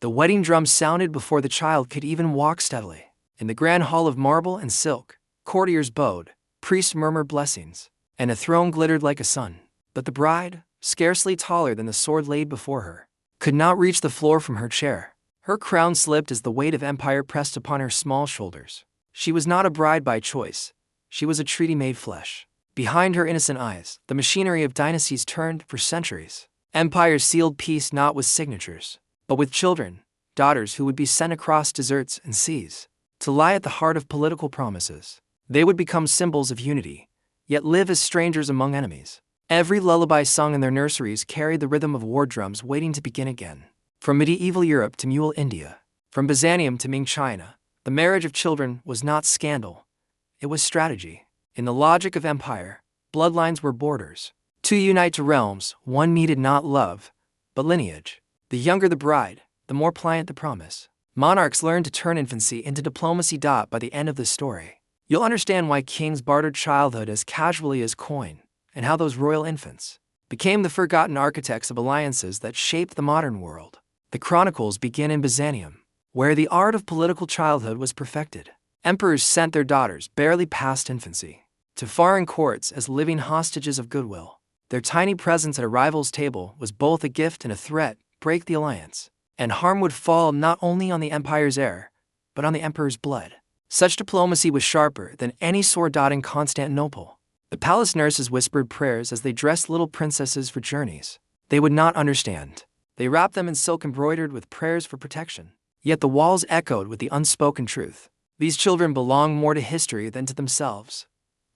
The wedding drum sounded before the child could even walk steadily. In the grand hall of marble and silk, courtiers bowed, priests murmured blessings, and a throne glittered like a sun. But the bride, scarcely taller than the sword laid before her, could not reach the floor from her chair. Her crown slipped as the weight of empire pressed upon her small shoulders. She was not a bride by choice. She was a treaty made flesh. Behind her innocent eyes, the machinery of dynasties turned for centuries. Empires sealed peace not with signatures, but with children, daughters who would be sent across deserts and seas, to lie at the heart of political promises. They would become symbols of unity, yet live as strangers among enemies. Every lullaby sung in their nurseries carried the rhythm of war drums waiting to begin again. From medieval Europe to Mughal India, from Byzantium to Ming China, the marriage of children was not scandal. It was strategy. In the logic of empire, bloodlines were borders. To unite two realms, one needed not love, but lineage. The younger the bride, the more pliant the promise. Monarchs learned to turn infancy into diplomacy. By the end of the story, you'll understand why kings bartered childhood as casually as coin, and how those royal infants became the forgotten architects of alliances that shaped the modern world. The Chronicles begin in Byzantium, where the art of political childhood was perfected. Emperors sent their daughters, barely past infancy, to foreign courts as living hostages of goodwill. Their tiny presence at a rival's table was both a gift and a threat. Break the alliance, and harm would fall not only on the empire's heir, but on the emperor's blood. Such diplomacy was sharper than any sword in Constantinople. The palace nurses whispered prayers as they dressed little princesses for journeys they would not understand. They wrapped them in silk embroidered with prayers for protection. Yet the walls echoed with the unspoken truth. These children belonged more to history than to themselves.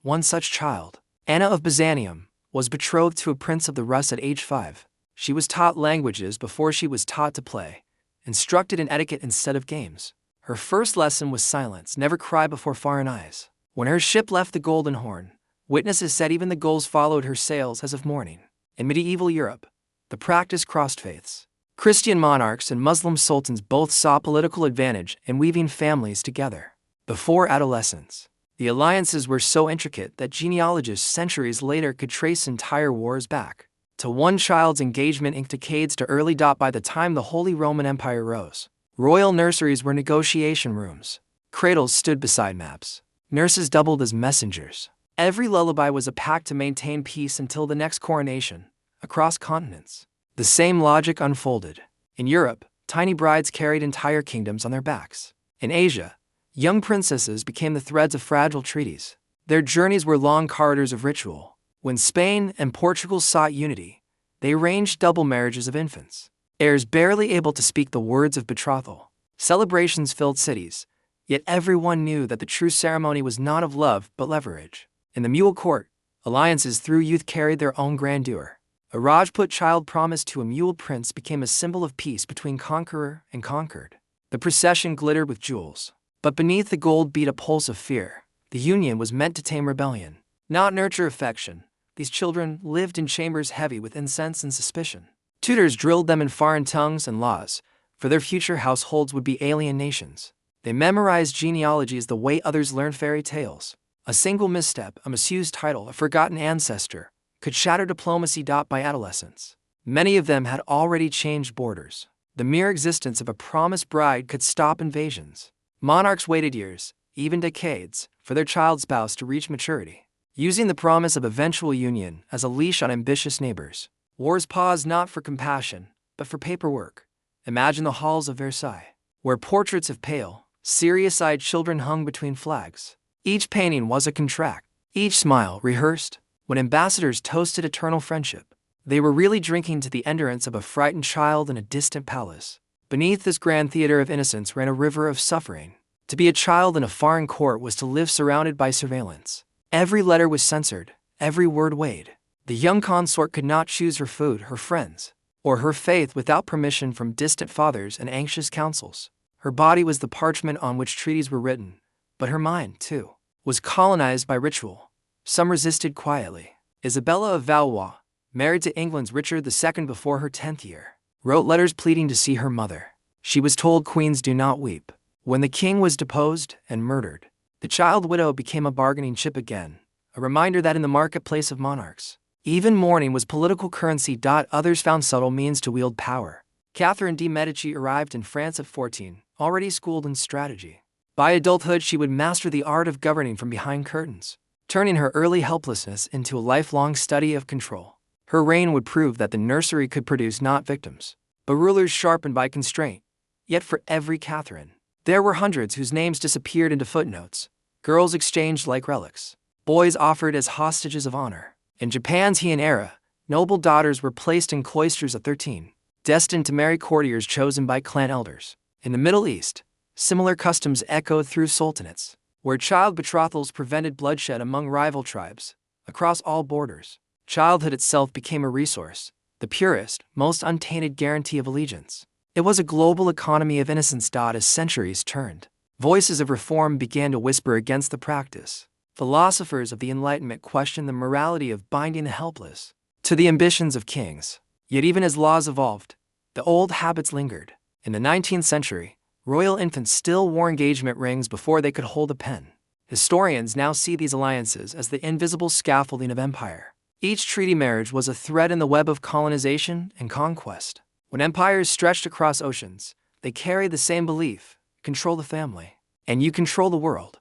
One such child, Anna of Byzantium, was betrothed to a prince of the Rus at age 5. She was taught languages before she was taught to play, instructed in etiquette instead of games. Her first lesson was silence, never cry before foreign eyes. When her ship left the Golden Horn, witnesses said even the gulls followed her sails as of mourning. In medieval Europe, the practice crossed faiths. Christian monarchs and Muslim sultans both saw political advantage in weaving families together. Before adolescence, the alliances were so intricate that genealogists centuries later could trace entire wars back to one child's engagement in decades to early. By the time the Holy Roman Empire rose, royal nurseries were negotiation rooms. Cradles stood beside maps. Nurses doubled as messengers. Every lullaby was a pact to maintain peace until the next coronation. Across continents, the same logic unfolded. In Europe, tiny brides carried entire kingdoms on their backs. In Asia, young princesses became the threads of fragile treaties. Their journeys were long corridors of ritual. When Spain and Portugal sought unity, they arranged double marriages of infants, heirs barely able to speak the words of betrothal. Celebrations filled cities, yet everyone knew that the true ceremony was not of love but leverage. In the Mughal court, alliances through youth carried their own grandeur. A Rajput child promised to a Mughal prince became a symbol of peace between conqueror and conquered. The procession glittered with jewels, but beneath the gold beat a pulse of fear. The union was meant to tame rebellion, not nurture affection. These children lived in chambers heavy with incense and suspicion. Tutors drilled them in foreign tongues and laws, for their future households would be alien nations. They memorized genealogies the way others learned fairy tales. A single misstep, a misused title, a forgotten ancestor, could shatter diplomacy. By adolescence, many of them had already changed borders. The mere existence of a promised bride could stop invasions. Monarchs waited years, even decades, for their child spouse to reach maturity, using the promise of eventual union as a leash on ambitious neighbors. Wars paused not for compassion, but for paperwork. Imagine the halls of Versailles, where portraits of pale, serious-eyed children hung between flags. Each painting was a contract, each smile rehearsed. When ambassadors toasted eternal friendship, they were really drinking to the endurance of a frightened child in a distant palace. Beneath this grand theater of innocence ran a river of suffering. To be a child in a foreign court was to live surrounded by surveillance. Every letter was censored, every word weighed. The young consort could not choose her food, her friends, or her faith without permission from distant fathers and anxious councils. Her body was the parchment on which treaties were written, but her mind, too, was colonized by ritual. Some resisted quietly. Isabella of Valois, married to England's Richard II before her 10th year, wrote letters pleading to see her mother. She was told queens do not weep. When the king was deposed and murdered, the child widow became a bargaining chip again, a reminder that in the marketplace of monarchs, even mourning was political currency. Others found subtle means to wield power. Catherine de' Medici arrived in France at 14, already schooled in strategy. By adulthood, she would master the art of governing from behind curtains, turning her early helplessness into a lifelong study of control. Her reign would prove that the nursery could produce not victims, but rulers sharpened by constraint. Yet for every Catherine, there were hundreds whose names disappeared into footnotes, girls exchanged like relics, boys offered as hostages of honor. In Japan's Heian era, noble daughters were placed in cloisters at 13, destined to marry courtiers chosen by clan elders. In the Middle East, similar customs echoed through sultanates, where child betrothals prevented bloodshed among rival tribes. Across all borders, childhood itself became a resource, the purest, most untainted guarantee of allegiance. It was a global economy of innocence. As centuries turned, voices of reform began to whisper against the practice. Philosophers of the Enlightenment questioned the morality of binding the helpless to the ambitions of kings. Yet even as laws evolved, the old habits lingered. In the 19th century, royal infants still wore engagement rings before they could hold a pen. Historians now see these alliances as the invisible scaffolding of empire. Each treaty marriage was a thread in the web of colonization and conquest. When empires stretched across oceans, they carried the same belief: control the family, and you control the world.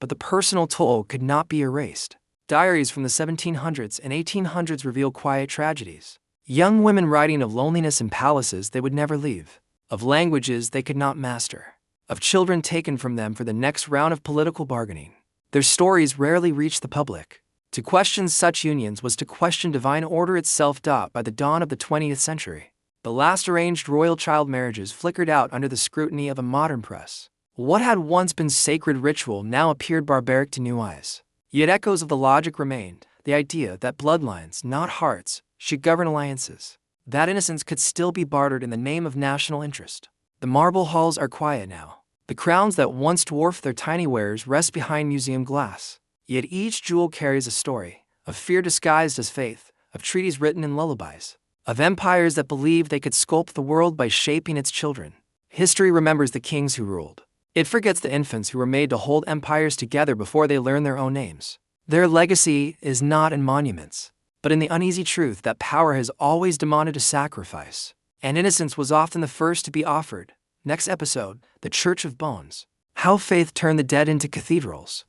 But the personal toll could not be erased. Diaries from the 1700s and 1800s reveal quiet tragedies. Young women writing of loneliness in palaces they would never leave, of languages they could not master, of children taken from them for the next round of political bargaining. Their stories rarely reached the public. To question such unions was to question divine order itself. By the dawn of the 20th century, the last arranged royal child marriages flickered out under the scrutiny of a modern press. What had once been sacred ritual now appeared barbaric to new eyes. Yet echoes of the logic remained, the idea that bloodlines, not hearts, should govern alliances. That innocence could still be bartered in the name of national interest. The marble halls are quiet now. The crowns that once dwarfed their tiny wearers rest behind museum glass. Yet each jewel carries a story, of fear disguised as faith, of treaties written in lullabies, of empires that believed they could sculpt the world by shaping its children. History remembers the kings who ruled. It forgets the infants who were made to hold empires together before they learned their own names. Their legacy is not in monuments, but in the uneasy truth that power has always demanded a sacrifice, and innocence was often the first to be offered. Next episode, The Church of Bones. How faith turned the dead into cathedrals.